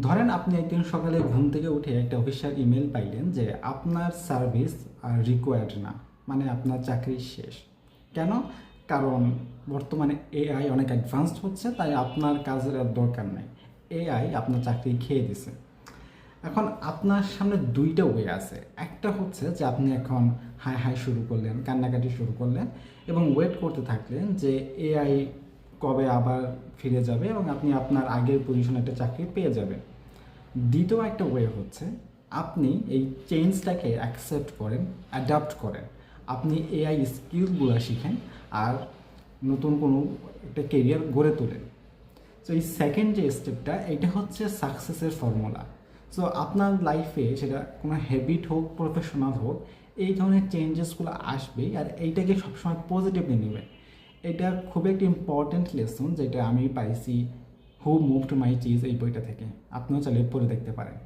ধরেন আপনি একদিন সকালে ঘুম থেকে উঠে একটা অফিসিয়াল ইমেল পাইলেন যে আপনার সার্ভিস আর রিকোয়ার্ড না, মানে আপনার চাকরি শেষ। কেন? কারণ বর্তমানে এআই অনেক অ্যাডভান্সড হচ্ছে, তাই আপনার কাজের আর দরকার নাই। এআই আপনার চাকরি খেয়ে দিছে। এখন আপনার সামনে দুইটা ওয়ে আছে। একটা হচ্ছে যে আপনি এখন হাই হাই শুরু করলেন, কান্নাকাটি শুরু করলেন এবং ওয়েট করতে থাকলেন যে এআই কবে আবার ফিরে যাবে এবং আপনি আপনার আগের পজিশনে একটা চাকরি পেয়ে যাবেন। দ্বিতীয় একটা ওয়ে হচ্ছে আপনি এই চেঞ্জটাকে অ্যাকসেপ্ট করেন, অ্যাডাপ্ট করেন, আপনি এআই স্কিলগুলো শিখেন আর নতুন কোনো একটা কেরিয়ার গড়ে তোলেন। সো এই সেকেন্ড যে স্টেপটা, এটা হচ্ছে সাকসেসের ফর্মুলা। সো আপনার লাইফে সেটা কোনো হ্যাবিট হোক, প্রফেশনাল হোক, এই ধরনের চেঞ্জেসগুলো আসবেই আর এইটাকে সবসময় পজিটিভলি নেবে। এটা খুব একটি ইম্পর্ট্যান্ট লেসন যেটা আমি পাইছি হু মুভড মাই চিজ এই বইটা থেকে। আপনিও চাইলে পড়ে দেখতে পারেন।